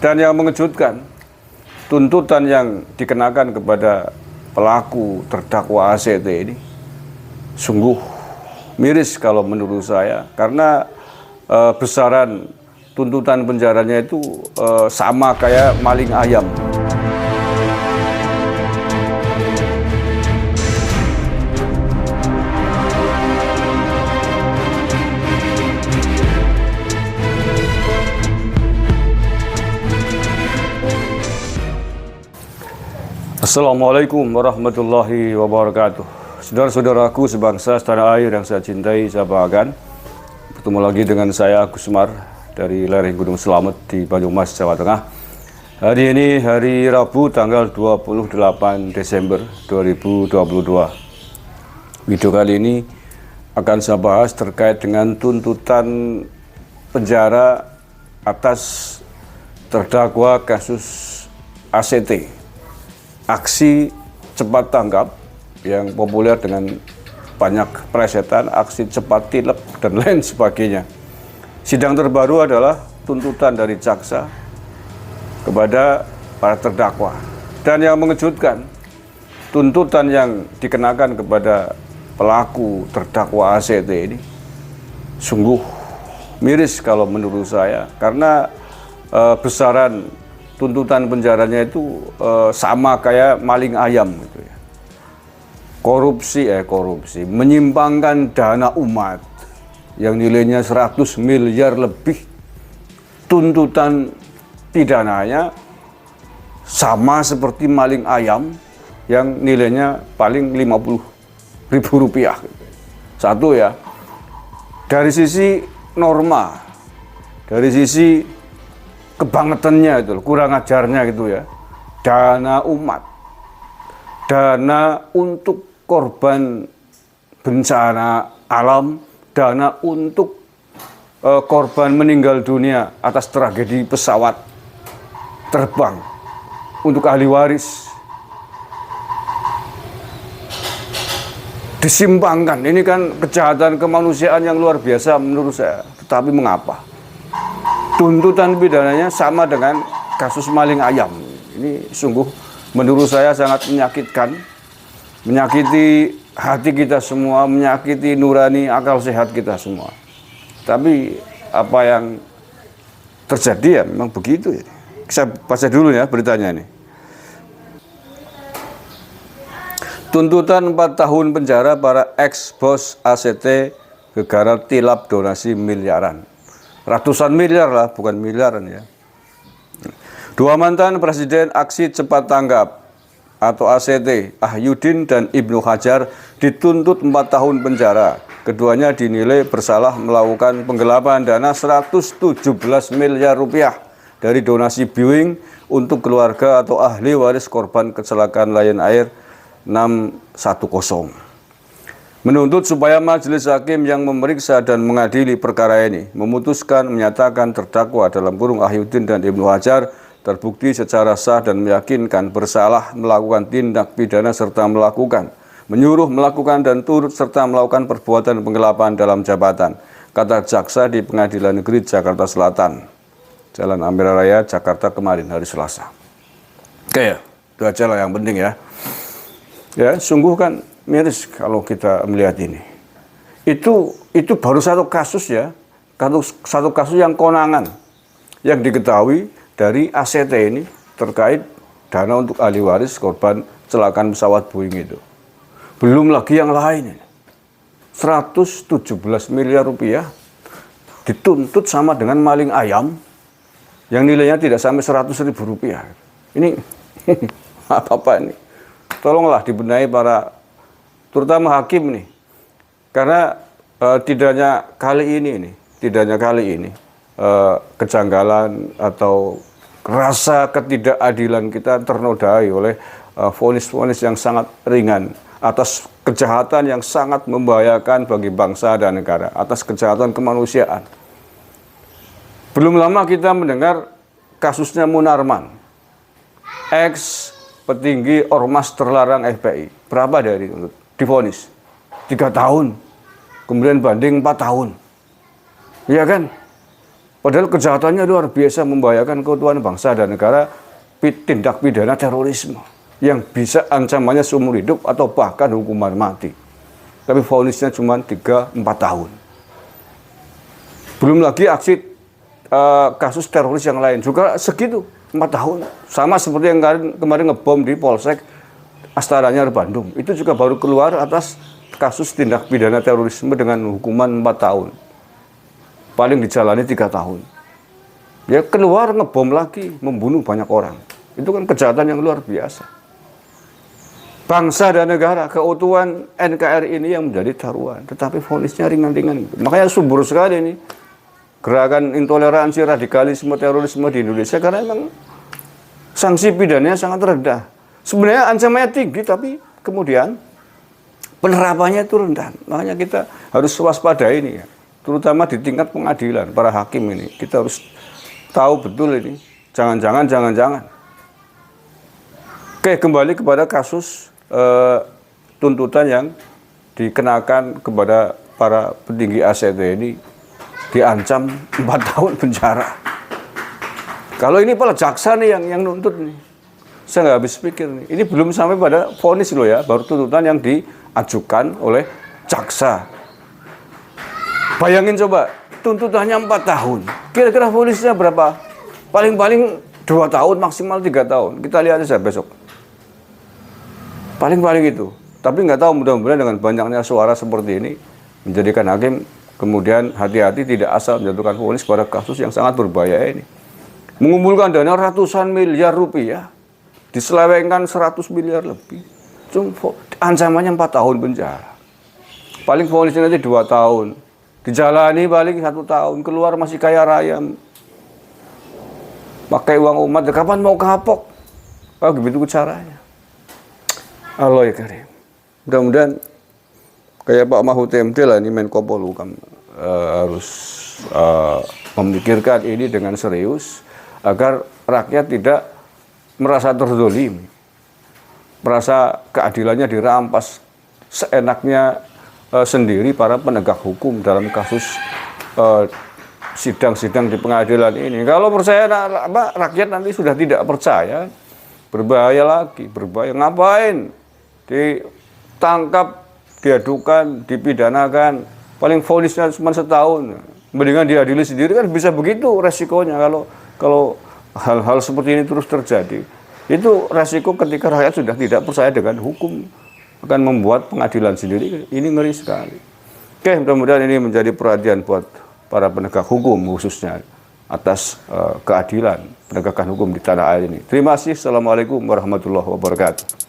Dan yang mengejutkan, tuntutan yang dikenakan kepada pelaku terdakwa ACT ini sungguh miris kalau menurut saya, karena besaran tuntutan penjaranya itu sama kayak maling ayam. Assalamualaikum warahmatullahi wabarakatuh. Saudara-saudaraku sebangsa setanah air yang saya cintai, saya banggakan. Bertemu lagi dengan saya Agus Semar dari lereng Gunung Slamet di Banyumas, Jawa Tengah. Hari ini hari Rabu tanggal 28 Desember 2022. Video kali ini akan saya bahas terkait dengan tuntutan penjara atas terdakwa kasus ACT. Aksi cepat tanggap yang populer dengan banyak plesetan, aksi cepat tilep, dan lain sebagainya. Sidang terbaru adalah tuntutan dari jaksa kepada para terdakwa. Dan yang mengejutkan, tuntutan yang dikenakan kepada pelaku terdakwa ACT ini sungguh miris kalau menurut saya, karena besaran tuntutan penjaranya itu sama kayak maling ayam gitu ya. Korupsi, menyimpangkan dana umat yang nilainya 100 miliar lebih. Tuntutan pidananya sama seperti maling ayam yang nilainya paling 50.000 rupiah. Satu ya, dari sisi norma, dari sisi kebangetannya itu, kurang ajarnya gitu ya. Dana umat, dana untuk korban bencana alam, dana untuk korban meninggal dunia atas tragedi pesawat terbang untuk ahli waris disimpangkan. Ini kan kejahatan kemanusiaan yang luar biasa menurut saya. Tetapi mengapa tuntutan pidananya sama dengan kasus maling ayam? Ini sungguh menurut saya sangat menyakitkan, menyakiti hati kita semua, menyakiti nurani akal sehat kita semua. Tapi apa yang terjadi ya memang begitu ya. Saya baca dulu ya beritanya ini. Tuntutan 4 tahun penjara para ex-bos ACT gegara tilap donasi miliaran. Ratusan miliar lah, bukan miliaran ya. Dua mantan presiden aksi cepat tanggap atau ACT, Ahyudin dan Ibnu Hajar, dituntut 4 tahun penjara. Keduanya dinilai bersalah melakukan penggelapan dana 117 miliar rupiah dari donasi Boeing untuk keluarga atau ahli waris korban kecelakaan Lion Air 610. Menuntut supaya majelis hakim yang memeriksa dan mengadili perkara ini memutuskan menyatakan terdakwa dalam kurung Ahyudin dan Ibnu Hajar terbukti secara sah dan meyakinkan bersalah melakukan tindak pidana serta melakukan, menyuruh melakukan dan turut serta melakukan perbuatan penggelapan dalam jabatan, kata jaksa di Pengadilan Negeri Jakarta Selatan, Jalan Ampera Raya, Jakarta kemarin hari Selasa. Oke ya, itu aja lah yang penting ya. Ya, sungguh kan miris kalau kita melihat ini. Itu baru satu kasus ya, satu kasus yang konangan yang diketahui dari ACT ini terkait dana untuk ahli waris korban kecelakaan pesawat Boeing itu. Belum lagi yang lain. 117 miliar rupiah dituntut sama dengan maling ayam yang nilainya tidak sampai 100.000 rupiah. Ini apa ini? Tolonglah dibenahi para terutama hakim nih, karena tidaknya kali ini kejanggalan atau rasa ketidakadilan kita ternodai oleh vonis-vonis yang sangat ringan atas kejahatan yang sangat membahayakan bagi bangsa dan negara, atas kejahatan kemanusiaan. Belum lama kita mendengar kasusnya Munarman, ex petinggi ormas terlarang FPI. Berapa dari divonis? 3 tahun. Kemudian banding 4 tahun. Iya kan? Padahal kejahatannya luar biasa, membahayakan keutuhan bangsa dan negara, tindak pidana terorisme yang bisa ancamannya seumur hidup atau bahkan hukuman mati. Tapi vonisnya cuma 3-4 tahun. Belum lagi aksi kasus teroris yang lain juga segitu, 4 tahun. Sama seperti yang kemarin ngebom di Polsek Astana Anyar Bandung. Itu juga baru keluar atas kasus tindak pidana terorisme dengan hukuman 4 tahun. Paling dijalani 3 tahun. Ya keluar ngebom lagi, membunuh banyak orang. Itu kan kejahatan yang luar biasa. Bangsa dan negara, keutuhan NKRI ini yang menjadi taruhan. Tetapi vonisnya ringan-ringan. Makanya subur sekali ini gerakan intoleransi, radikalisme, terorisme di Indonesia. Karena memang sanksi pidananya sangat rendah. Sebenarnya ancamannya tinggi, tapi kemudian penerapannya itu rendah. Makanya kita harus waspada ini ya. Terutama di tingkat pengadilan, para hakim ini. Kita harus tahu betul ini. Jangan-jangan. Oke, kembali kepada kasus tuntutan yang dikenakan kepada para petinggi ACT ini, diancam 4 tahun penjara. Kalau ini pala jaksa nih yang nuntut nih, saya nggak habis pikir nih. Ini belum sampai pada vonis loh ya, baru tuntutan yang diajukan oleh jaksa. Bayangin coba, tuntutannya 4 tahun. Kira-kira vonisnya berapa? Paling-paling 2 tahun, maksimal 3 tahun. Kita lihat aja besok. Paling-paling itu. Tapi nggak tahu, mudah-mudahan dengan banyaknya suara seperti ini menjadikan hakim kemudian hati-hati tidak asal menjatuhkan vonis pada kasus yang sangat berbahaya ini. Mengumpulkan dana ratusan miliar rupiah, diselewengkan 100 miliar lebih. Ancamannya 4 tahun penjara. Paling vonisnya nanti 2 tahun. Dijalani paling 1 tahun, keluar masih kaya raya. Pakai uang umat, kapan mau kapok? Oh, begitu caranya. Allah ya Karim. Mudah-mudahan kayak Pak Mahfud MD lah, ini Menko Polhukam, harus memikirkan ini dengan serius agar rakyat tidak merasa terzolimi, merasa keadilannya dirampas seenaknya sendiri para penegak hukum dalam kasus sidang-sidang di pengadilan ini. Kalau percaya rakyat nanti sudah tidak percaya, berbahaya lagi, berbahaya. Ngapain ditangkap, diadukan, dipidanakan, paling vonisnya cuma setahun, mendingan diadili sendiri, kan bisa begitu resikonya kalau hal-hal seperti ini terus terjadi. Itu resiko ketika rakyat sudah tidak percaya dengan hukum, akan membuat pengadilan sendiri. Ini ngeri sekali. Oke, mudah-mudahan ini menjadi perhatian buat para penegak hukum khususnya atas keadilan penegakan hukum di tanah air ini. Terima kasih. Assalamualaikum warahmatullahi wabarakatuh.